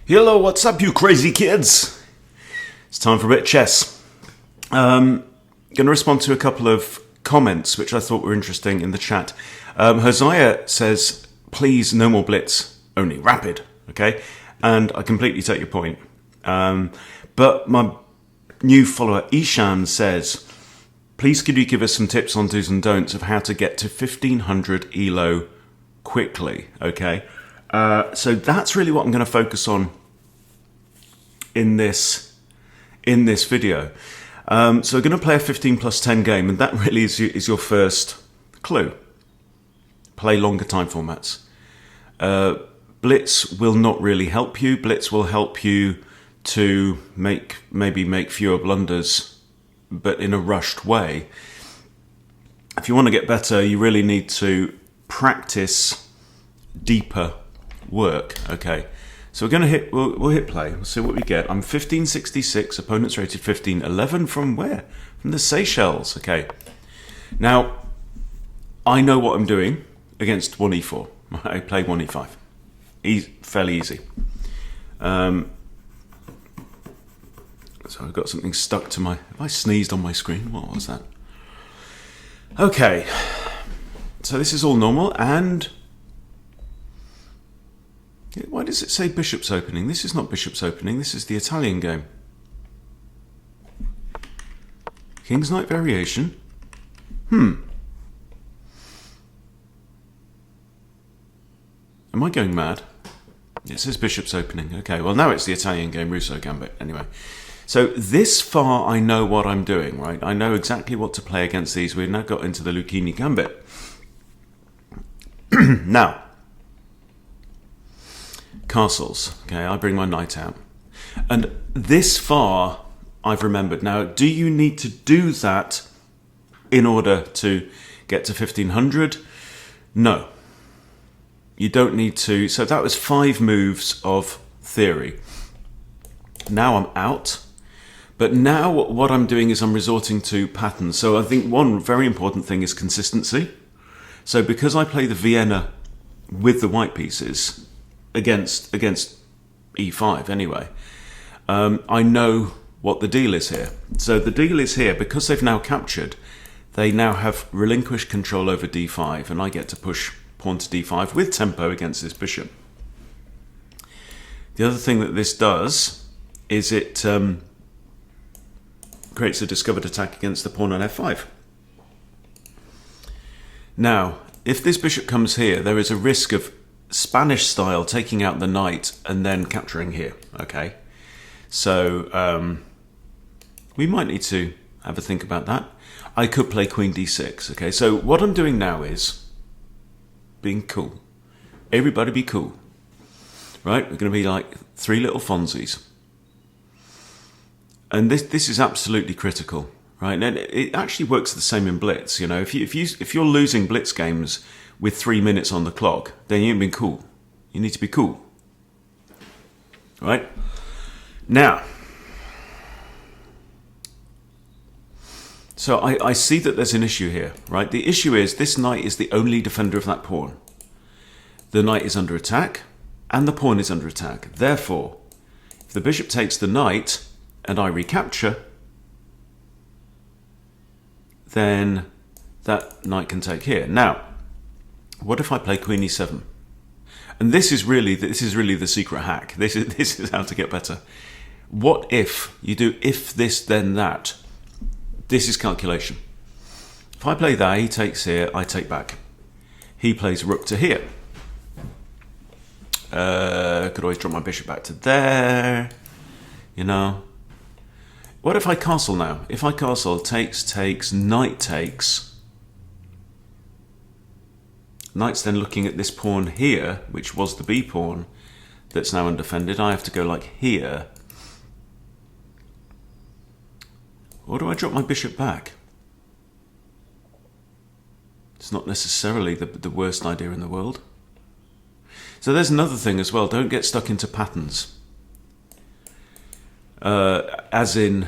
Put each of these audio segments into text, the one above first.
Hello, what's up, you crazy kids? It's time for a bit of chess. Going to respond to a couple of comments which I thought were interesting in the chat. Hosea says, please, no more blitz, only rapid, okay? And I completely take your point. But my new follower, Ishan, says, please could you give us some tips on do's and don'ts of how to get to 1500 ELO quickly, okay? So that's really what I'm going to focus on in this video. So we're going to play a 15 plus 10 game, and that really is your first clue. Play longer time formats. Blitz will not really help you. Blitz will help you to maybe make fewer blunders, but in a rushed way. If you want to get better, you really need to practice deeper work. Okay, so we're going to we'll hit play. We'll see what we get. I'm 1566. Opponent's rated 1511. From where? From the Seychelles. Okay. Now, I know what I'm doing against 1e4. I play 1e5. Fairly easy. So I've got something stuck to my... Have I sneezed on my screen? What was that? Okay. So this is all normal, and... Why does it say bishop's opening? This is not bishop's opening. This is the Italian game. King's knight variation. Am I going mad? It says bishop's opening. Okay, well now it's the Italian game, Russo Gambit. Anyway, so this far I know what I'm doing, right? I know exactly what to play against these. We've now got into the Lucchini Gambit. Now, castles. Okay, I bring my knight out. And this far I've remembered. Now, do you need to do that in order to get to 1500? No. You don't need to. So that was 5 moves of theory. Now I'm out. But now what I'm doing is I'm resorting to patterns. So I think one very important thing is consistency. So because I play the Vienna with the white pieces against e5 anyway, I know what the deal is here. So the deal is here, because they've now captured, they now have relinquished control over d5, and I get to push pawn to d5 with tempo against this bishop. The other thing that this does is it creates a discovered attack against the pawn on f5. Now, if this bishop comes here, there is a risk of Spanish style taking out the knight and then capturing here. Okay, so we might need to have a think about that. I could play queen d6. Okay, so what I'm doing now is being cool. Everybody be cool. Right, we're going to be like 3 little Fonzies. And this is absolutely critical, right? And it actually works the same in blitz. You know, if you're losing blitz games with 3 minutes on the clock, then you ain't been cool. You need to be cool, right? Now, so I see that there's an issue here, right? The issue is this knight is the only defender of that pawn. The knight is under attack, and the pawn is under attack. Therefore, if the bishop takes the knight, and I recapture, then that knight can take here. Now, what if I play queen e7? And this is really the secret hack. This is how to get better. What if you do if this then that? This is calculation. If I play that, he takes here, I take back. He plays rook to here. Could always drop my bishop back to there. You know. What if I castle now? If I castle, takes, knight takes. Knight's then looking at this pawn here, which was the b pawn that's now undefended. I have to go like here. Or do I drop my bishop back? It's not necessarily the worst idea in the world. So there's another thing as well. Don't get stuck into patterns. As in,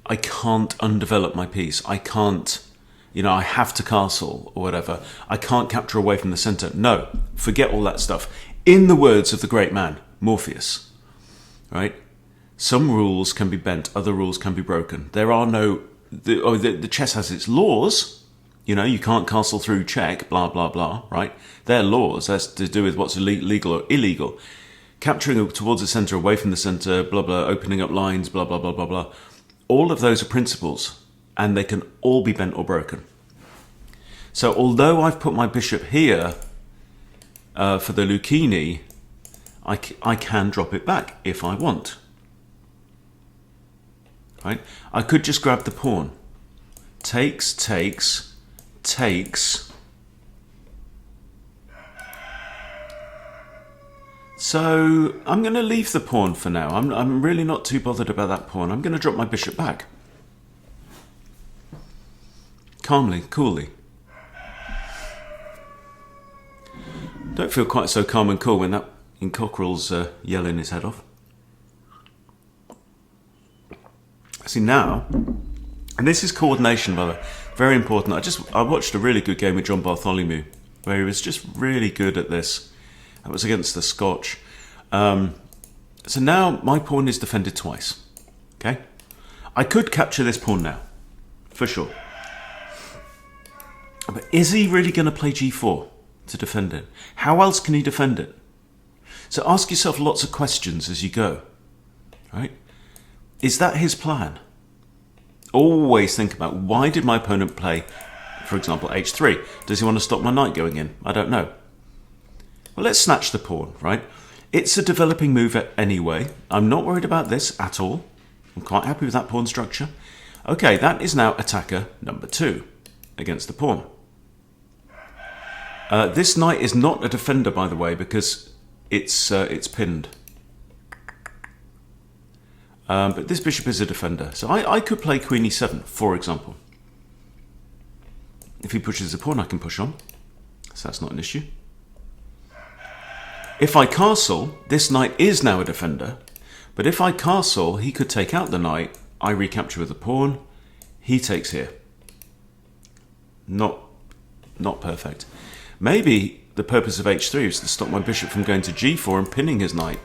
I can't undevelop my piece. I can't, you know, I have to castle or whatever. I can't capture away from the center. No, forget all that stuff. In the words of the great man, Morpheus, right? Some rules can be bent, other rules can be broken. There are no... The chess has its laws. You know, you can't castle through check, blah, blah, blah, right? They're laws. That's to do with what's legal or illegal. Capturing towards the centre, away from the centre, blah, blah, opening up lines, blah, blah, blah, blah, blah. All of those are principles, and they can all be bent or broken. So although I've put my bishop here for the Lucchini, I can drop it back if I want. Right? I could just grab the pawn. Takes, takes, takes. So I'm going to leave the pawn for now. I'm really not too bothered about that pawn. I'm going to drop my bishop back. Calmly, coolly. Don't feel quite so calm and cool when that Cockerell's yelling his head off. See now, and this is coordination, by the way, very important. I watched a really good game with John Bartholomew, where he was just really good at this. That was against the Scotch. So now my pawn is defended twice. Okay, I could capture this pawn now, for sure. But is he really going to play g4 to defend it? How else can he defend it? So ask yourself lots of questions as you go, right? Is that his plan? Always think about, why did my opponent play, for example, h3? Does he want to stop my knight going in? I don't know. Well, let's snatch the pawn, right? It's a developing move anyway. I'm not worried about this at all. I'm quite happy with that pawn structure. Okay, that is now attacker number 2 against the pawn. This knight is not a defender, by the way, because it's pinned. But this bishop is a defender. So I could play queen e7, for example. If he pushes the pawn, I can push on. So that's not an issue. If I castle, this knight is now a defender. But if I castle, he could take out the knight. I recapture with the pawn. He takes here. Not perfect. Maybe the purpose of h3 is to stop my bishop from going to g4 and pinning his knight.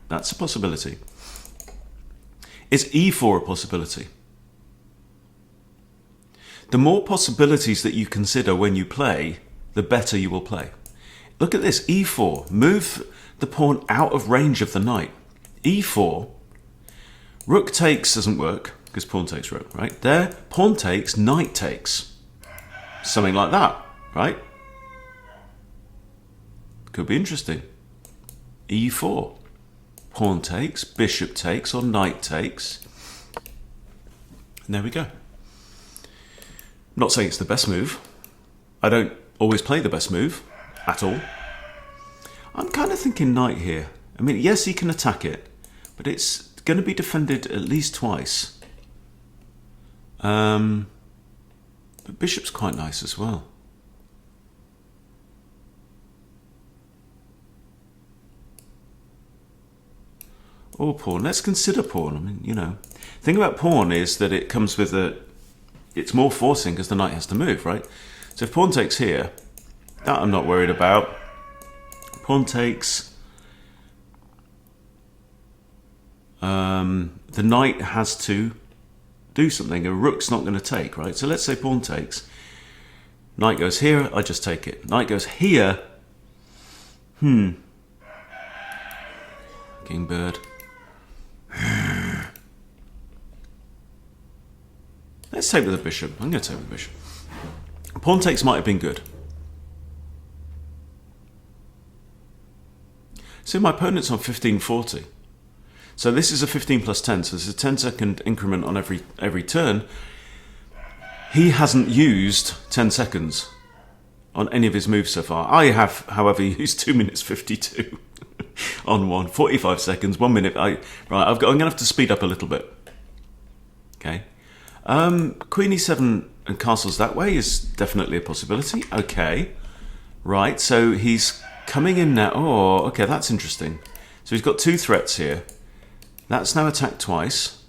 That's a possibility. Is e4 a possibility? The more possibilities that you consider when you play, the better you will play. Look at this, e4. Move the pawn out of range of the knight. e4. Rook takes doesn't work, because pawn takes rook, right? There, pawn takes, knight takes. Something like that, right? Could be interesting. e4. Pawn takes, bishop takes, or knight takes. And there we go. I'm not saying it's the best move. I don't always play the best move at all. I'm kind of thinking knight here. I mean, yes, he can attack it, but it's going to be defended at least twice. But bishop's quite nice as well. Or pawn. Let's consider pawn. I mean, you know, the thing about pawn is that it comes with it's more forcing because the knight has to move, right? So if pawn takes here, that I'm not worried about. Pawn takes. The knight has to do something. A rook's not going to take, right? So let's say pawn takes. Knight goes here, I just take it. Knight goes here. King bird. Let's take with the bishop. I'm going to take with the bishop. Pawn takes might have been good. So my opponent's on 1540. So this is a 15 plus 10, so there's a 10-second increment on every turn. He hasn't used 10 seconds on any of his moves so far. I have, however, used 2 minutes 52 on one. 45 seconds, 1 minute. I'm going to have to speed up a little bit. Okay. Queen e7 and castles that way is definitely a possibility. Okay. Right, so he's coming in now. Oh, okay, that's interesting. So he's got 2 threats here. That's now attacked twice.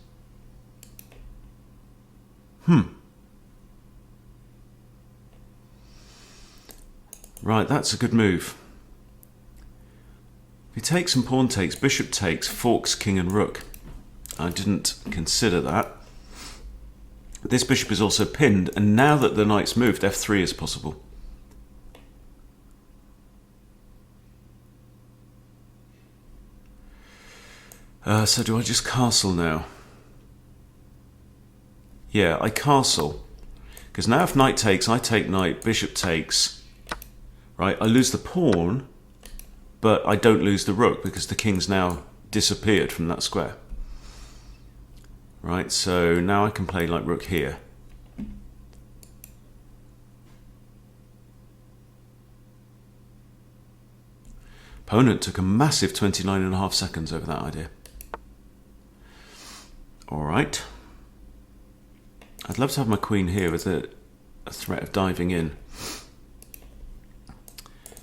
Right, that's a good move. He takes and pawn takes, bishop takes, forks, king and rook. I didn't consider that. This bishop is also pinned, and now that the knight's moved, f3 is possible. So do I just castle now? Yeah, I castle. Because now if knight takes, I take knight, bishop takes. Right, I lose the pawn, but I don't lose the rook because the king's now disappeared from that square. Right, so now I can play like rook here. Opponent took a massive 29.5 seconds over that idea. All right. I'd love to have my queen here with a threat of diving in.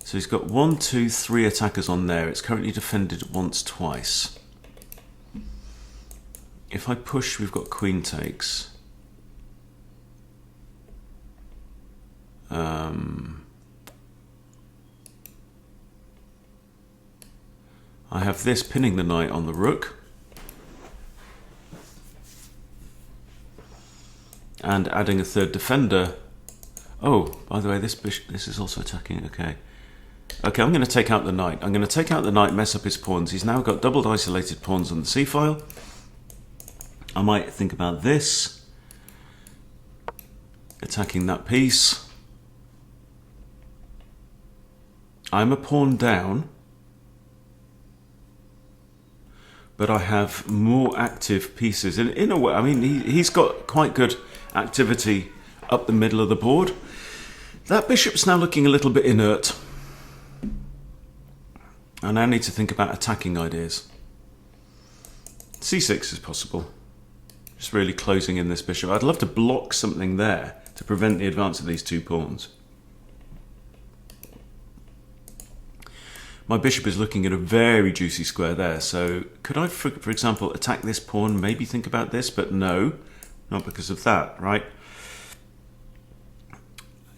So he's got 1, 2, 3 attackers on there. It's currently defended once, twice. If I push, we've got queen takes. I have this pinning the knight on the rook. And adding a third defender. Oh, by the way, this is also attacking. Okay. Okay, I'm going to take out the knight. I'm going to take out the knight, mess up his pawns. He's now got doubled isolated pawns on the c-file. I might think about this. Attacking that piece. I'm a pawn down. But I have more active pieces. In a way, I mean, he's got quite good activity up the middle of the board. That bishop's now looking a little bit inert. I now need to think about attacking ideas. c6 is possible. Just really closing in this bishop. I'd love to block something there to prevent the advance of these two pawns. My bishop is looking at a very juicy square there, so could I, for example, attack this pawn, maybe think about this, but no, not because of that, right?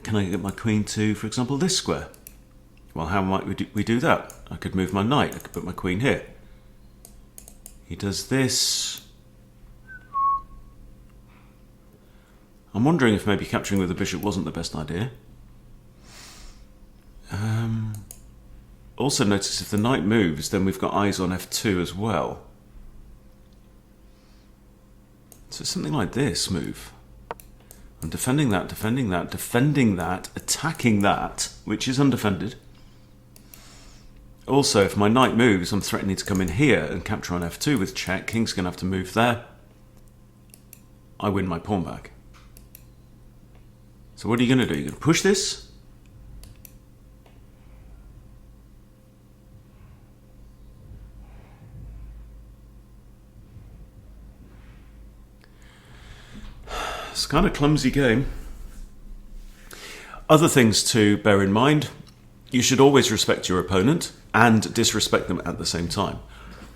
Can I get my queen to, for example, this square? Well, how might we do that? I could move my knight, I could put my queen here. He does this. I'm wondering if maybe capturing with the bishop wasn't the best idea. Also notice if the knight moves, then we've got eyes on f2 as well. So something like this move. I'm defending that, defending that, defending that, attacking that, which is undefended. Also, if my knight moves, I'm threatening to come in here and capture on f2 with check. King's going to have to move there. I win my pawn back. So what are you going to do? You're going to push this? It's kind of a clumsy game. Other things to bear in mind. You should always respect your opponent and disrespect them at the same time.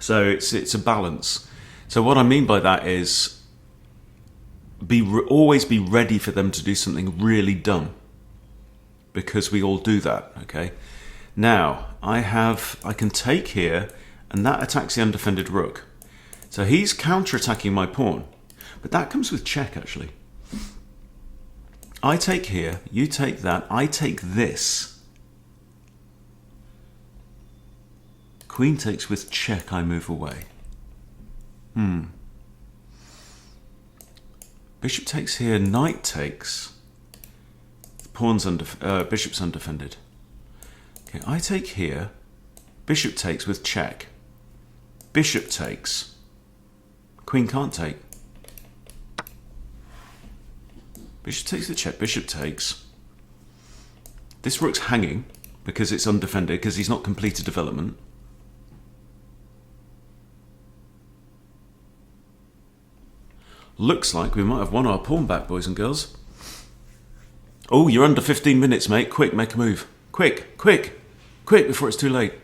So it's a balance. So what I mean by that is always be ready for them to do something really dumb, because we all do that. Okay. Now I can take here, and that attacks the undefended rook. So he's counter-attacking my pawn, but that comes with check actually. I take here, you take that, I take this. Queen takes with check, I move away. Bishop takes here, knight takes. Bishop's undefended. Okay, I take here, bishop takes with check. Bishop takes. Queen can't take. Bishop takes the check, bishop takes. This rook's hanging because it's undefended, because he's not completed development. Looks like we might have won our pawn back, boys and girls. Oh, you're under 15 minutes, mate. Quick, make a move. Quick, quick, quick before it's too late.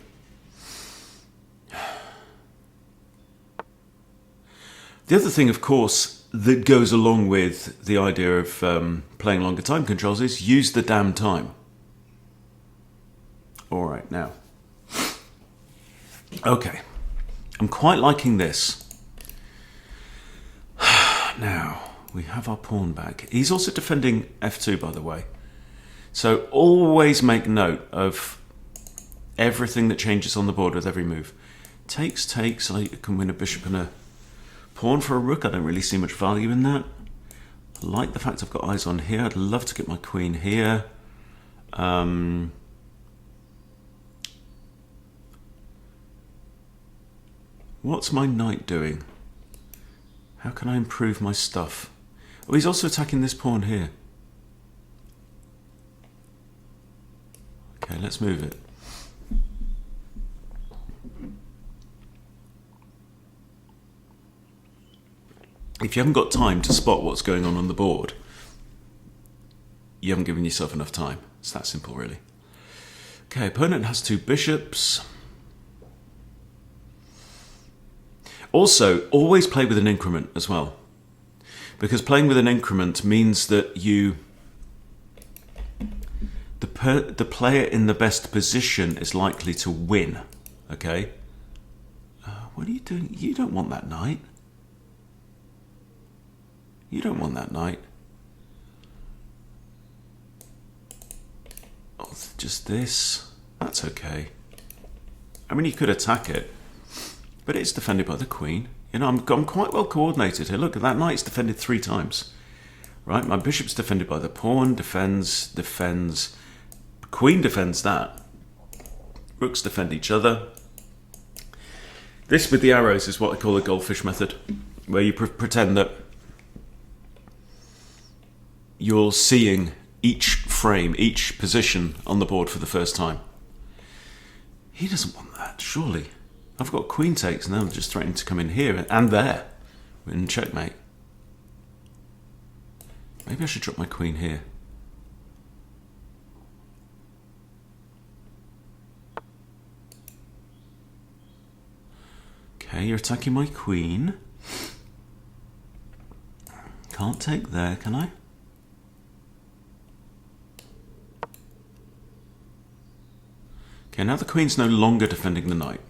The other thing, of course, that goes along with the idea of playing longer time controls is use the damn time. All right, now. Okay, I'm quite liking this. Now, we have our pawn back. He's also defending f2, by the way. So always make note of everything that changes on the board with every move. Takes, I can win a bishop and a pawn for a rook. I don't really see much value in that. I like the fact I've got eyes on here. I'd love to get my queen here. What's my knight doing? How can I improve my stuff? Oh, he's also attacking this pawn here. Okay, let's move it. If you haven't got time to spot what's going on the board, you haven't given yourself enough time. It's that simple, really. Okay, opponent has 2 bishops. Also, always play with an increment as well. Because playing with an increment means that the player in the best position is likely to win. Okay? What are you doing? You don't want that knight. You don't want that knight. Oh, just this. That's okay. I mean, you could attack it, but it's defended by the queen. You know, I'm quite well coordinated here. Look, that knight's defended 3 times. Right? My bishop's defended by the pawn, defends. Queen defends that. Rooks defend each other. This with the arrows is what I call the goldfish method, where you pretend that you're seeing each frame, each position on the board for the first time. He doesn't want that, surely. I've got queen takes and I'm just threatening to come in here and there in checkmate. Maybe I should drop my queen here. Okay, you're attacking my queen. Can't take there, can I? Okay, now the queen's no longer defending the knight.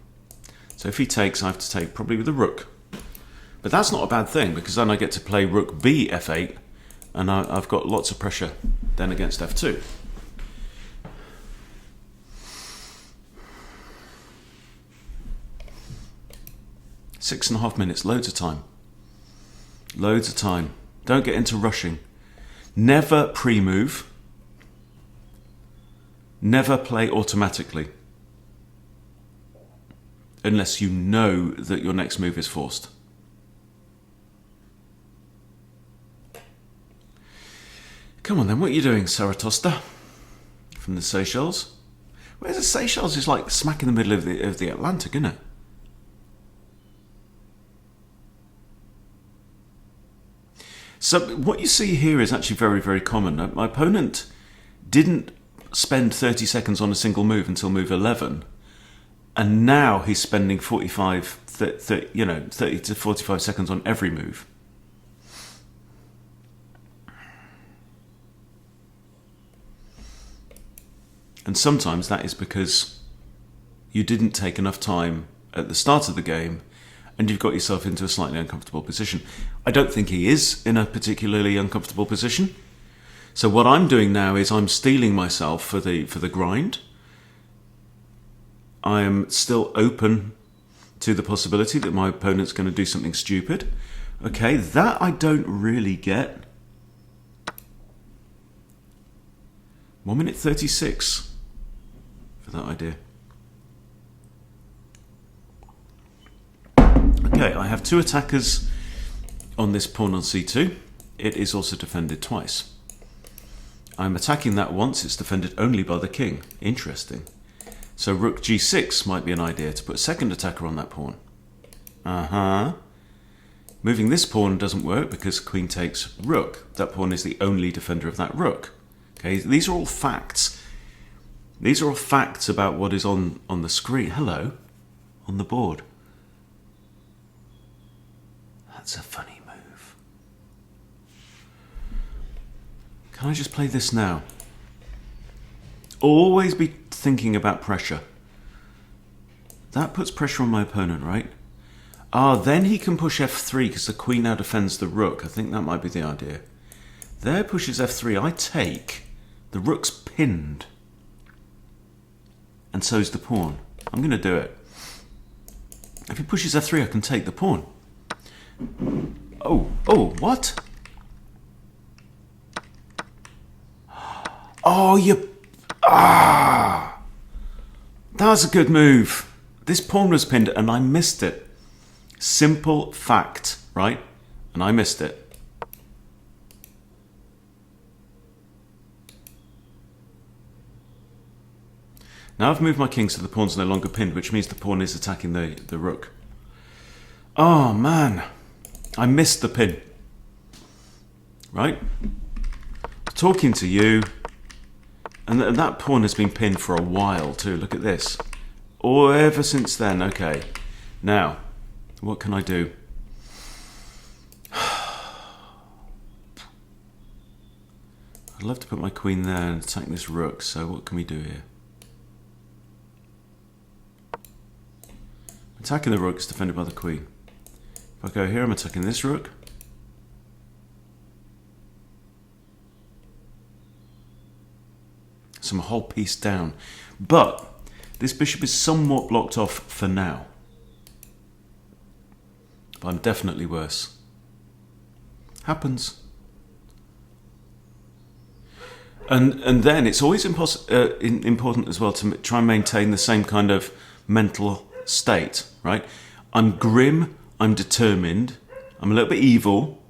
So if he takes, I have to take probably with the rook. But that's not a bad thing, because then I get to play rook b f8, and I've got lots of pressure then against f2. Six and a half minutes, loads of time. Loads of time. Don't get into rushing. Never pre-move. Never play automatically. Unless you know that your next move is forced. Come on then, what are you doing, Saratosta? From the Seychelles? Where's the Seychelles? It's like smack in the middle of the Atlantic, isn't it? So what you see here is actually very, very common. My opponent didn't spend 30 seconds on a single move until move 11. And now he's spending 30 to 45 seconds on every move. And sometimes that is because you didn't take enough time at the start of the game and you've got yourself into a slightly uncomfortable position. I don't think he is in a particularly uncomfortable position. So what I'm doing now is I'm steeling myself for the grind. I am still open to the possibility that my opponent's going to do something stupid. Okay, that I don't really get. 1 minute 36 for that idea. Okay, I have 2 attackers on this pawn on c2. It is also defended twice. I'm attacking that once, it's defended only by the king. Interesting. So rook g6 might be an idea to put a second attacker on that pawn. Moving this pawn doesn't work because queen takes rook. That pawn is the only defender of that rook. Okay, these are all facts. These are all facts about what is on the screen. Hello, on the board. That's a funny move. Can I just play this now? Always be thinking about pressure. That puts pressure on my opponent, right? Ah, then he can push f3 because the queen now defends the rook. I think that might be the idea. There pushes f3. I take. The rook's pinned. And so's the pawn. I'm going to do it. If he pushes f3, I can take the pawn. Oh, what? Oh, you... Ah! That was a good move. This pawn was pinned and I missed it. Simple fact, right? And I missed it. Now I've moved my king so the pawn's no longer pinned, which means the pawn is attacking the rook. Oh, man. I missed the pin. Right? Talking to you. And that pawn has been pinned for a while too. Look at this. Or ever since then. Okay. Now, what can I do? I'd love to put my queen there and attack this rook. So what can we do here? Attacking the rook is defended by the queen. If I go here, I'm attacking this rook. So I'm a whole piece down. But this bishop is somewhat blocked off for now. But I'm definitely worse. Happens. And then it's always important as well to try and maintain the same kind of mental state, right? I'm grim, I'm determined, I'm a little bit evil.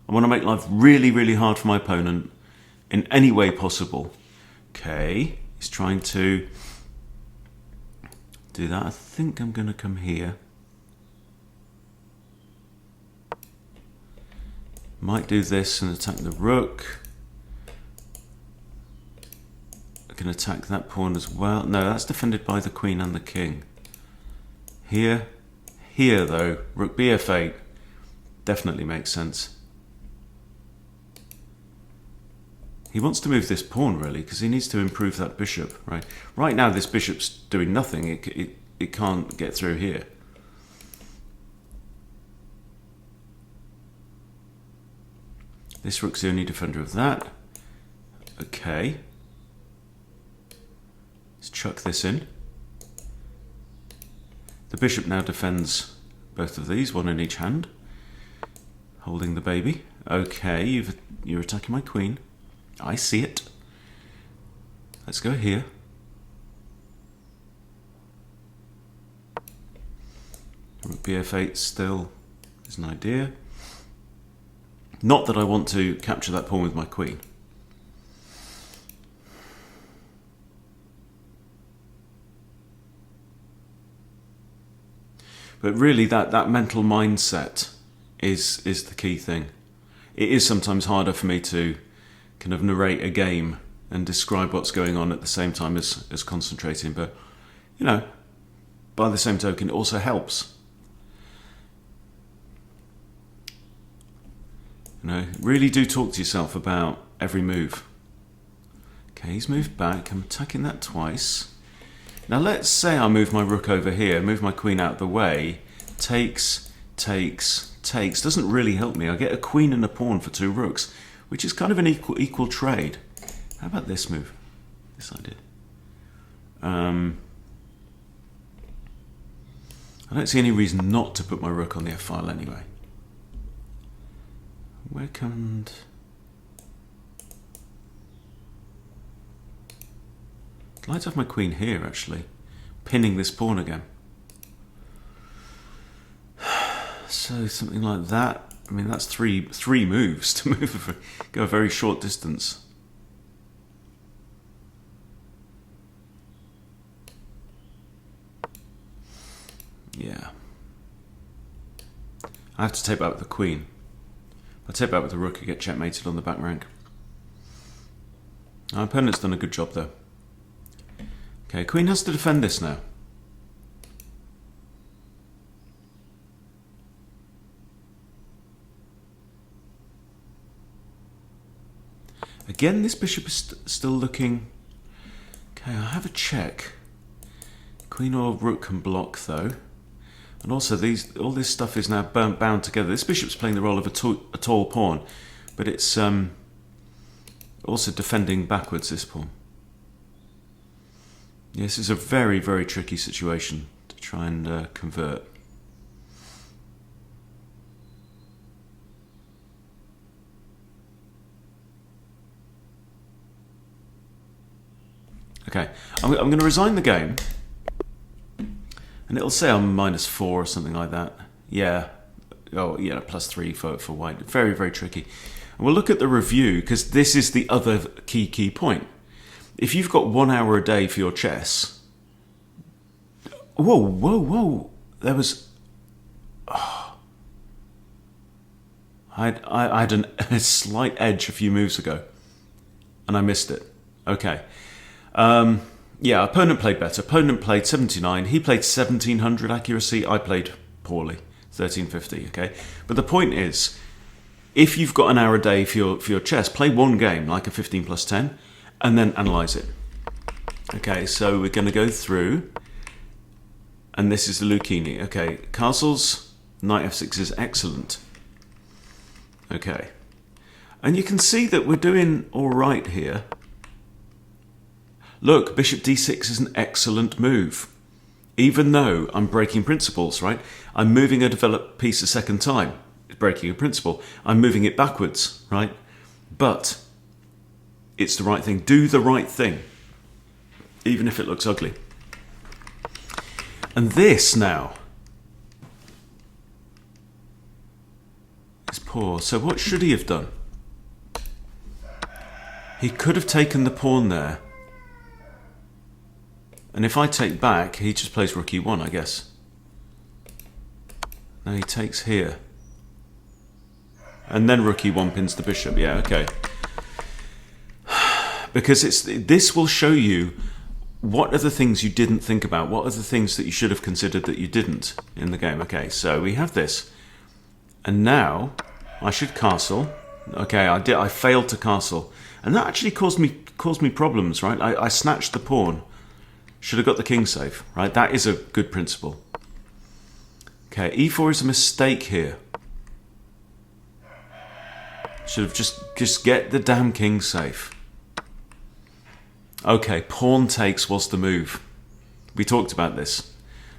I want to make life really, really hard for my opponent in any way possible. Okay, he's trying to do that. I think I'm going to come here. Might do this and attack the rook. I can attack that pawn as well. No, that's defended by the queen and the king. Here though, rook bf8 definitely makes sense. He wants to move this pawn really because he needs to improve that bishop, right? Right now this bishop's doing nothing. It can't get through here. This rook's the only defender of that. Okay. Let's chuck this in. The bishop now defends both of these, one in each hand, holding the baby. Okay, you're attacking my queen. I see it. Let's go here. Rook bf8 still is an idea. Not that I want to capture that pawn with my queen. But really that mental mindset is the key thing. It is sometimes harder for me to kind of narrate a game and describe what's going on at the same time as concentrating, but you know, by the same token it also helps. You know, really do talk to yourself about every move. Okay, he's moved back. I'm attacking that twice. Now let's say I move my rook over here, move my queen out of the way. Takes. Doesn't really help me. I get a queen and a pawn for two rooks, which is kind of an equal trade. How about this move? This idea. I don't see any reason not to put my rook on the f-file anyway. Where can... I'd like to have my queen here, actually. Pinning this pawn again. So, something like that. I mean, that's three moves to go a very short distance. Yeah. I have to take back with the queen. If I take back with the rook, I get checkmated on the back rank. Our opponent's done a good job, though. Okay, queen has to defend this now. Again, this bishop is still looking... Okay, I have a check. Queen or rook can block though. And also all this stuff is now bound together. This bishop's playing the role of a tall pawn, but it's also defending backwards, this pawn. Yeah, this is a very, very tricky situation to try and convert. Okay, I'm going to resign the game. And it'll say I'm -4 or something like that. Yeah. Oh, yeah, +3 for white. Very, very tricky. And we'll look at the review, because this is the other key point. If you've got 1 hour a day for your chess... Whoa. There was... Oh. I had a slight edge a few moves ago. And I missed it. Okay. Yeah, opponent played better. Opponent played 79. He played 1700 accuracy. I played poorly, 1350. Okay, but the point is, if you've got an hour a day for your chess, play one game like a 15+10, and then analyze it. Okay, so we're going to go through, and this is the Lucchini. Okay, castles, knight f6 is excellent. Okay, and you can see that we're doing all right here. Look, bishop d6 is an excellent move. Even though I'm breaking principles, right? I'm moving a developed piece a second time. It's breaking a principle. I'm moving it backwards, right? But it's the right thing. Do the right thing, even if it looks ugly. And this now is poor. So what should he have done? He could have taken the pawn there. And if I take back, he just plays rook e1, I guess. Now he takes here. And then rook e1 pins the bishop. Yeah, okay. Because this will show you what are the things you didn't think about. What are the things that you should have considered that you didn't in the game. Okay, so we have this. And now I should castle. Okay, I failed to castle. And that actually caused me problems, right? I snatched the pawn. Should have got the king safe, right? That is a good principle. Okay, e4 is a mistake here. Should have just get the damn king safe. Okay, pawn takes was the move. We talked about this.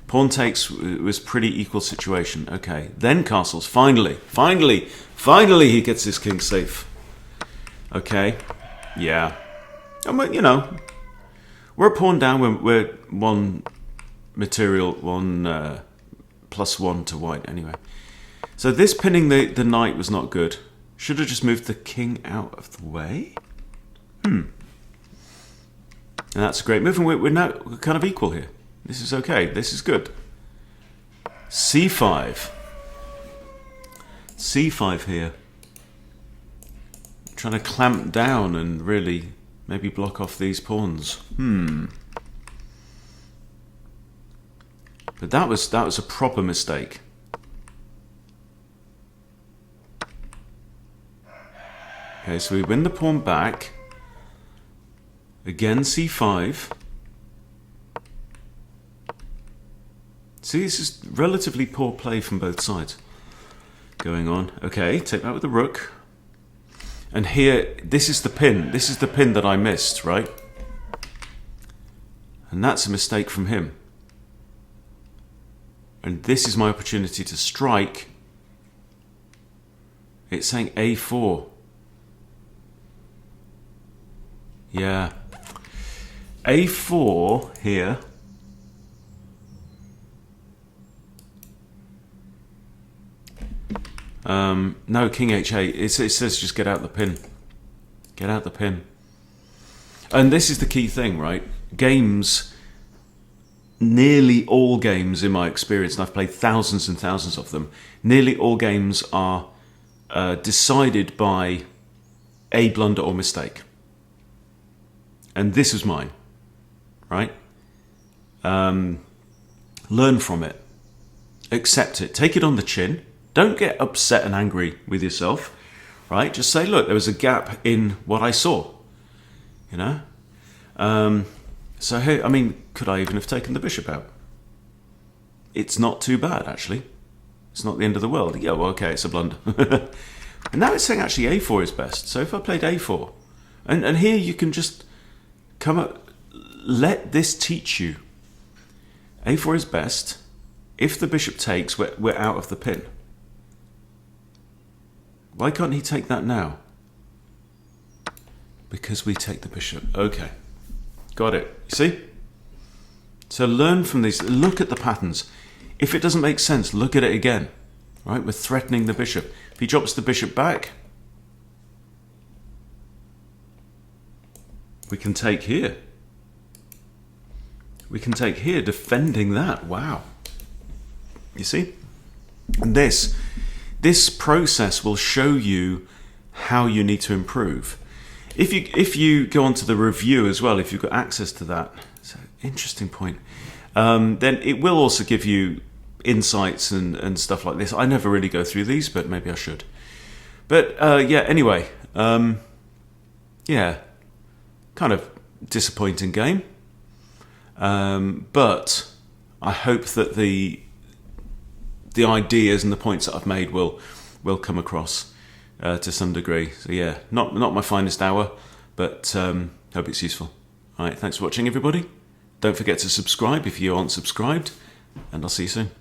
Pawn takes was pretty equal situation. Okay, then castles. Finally he gets his king safe. Okay, yeah. I mean, you know, we're a pawn down. We're one material, +1 to white anyway. So this pinning the knight was not good. Should have just moved the king out of the way. And that's a great move, and we're now kind of equal here. This is okay. This is good. c5. c5 here. Trying to clamp down and really maybe block off these pawns. But that was a proper mistake. Okay, so we win the pawn back. Again, c5. See, this is relatively poor play from both sides going on. Okay, take that with the rook. And here, this is the pin. This is the pin that I missed, right? And that's a mistake from him. And this is my opportunity to strike. It's saying a4. Yeah. a4 here. No, king h8. It says just get out the pin. Get out the pin. And this is the key thing, right? Games, nearly all games in my experience, and I've played thousands and thousands of them, nearly all games are decided by a blunder or mistake. And this is mine, right? Learn from it. Accept it. Take it on the chin. Don't get upset and angry with yourself, right? Just say, look, there was a gap in what I saw, you know? So here, I mean, could I even have taken the bishop out? It's not too bad, actually. It's not the end of the world. Yeah, well, okay, it's a blunder. And now it's saying actually a4 is best. So if I played a4, and here you can just come up, let this teach you. a4 is best. If the bishop takes, we're out of the pin. Why can't he take that now? Because we take the bishop. Okay, got it. You see? So learn from these. Look at the patterns. If it doesn't make sense, look at it again. Right? We're threatening the bishop. If he drops the bishop back, we can take here. We can take here, defending that. Wow. You see? And this process will show you how you need to improve. If you go onto the review as well, if you've got access to that, it's an interesting point, then it will also give you insights and stuff like this. I never really go through these, but maybe I should. But yeah, anyway, yeah, kind of disappointing game. But I hope that the ideas and the points that I've made will come across to some degree. So yeah, not my finest hour, but hope it's useful. All right, thanks for watching, everybody. Don't forget to subscribe if you aren't subscribed, and I'll see you soon.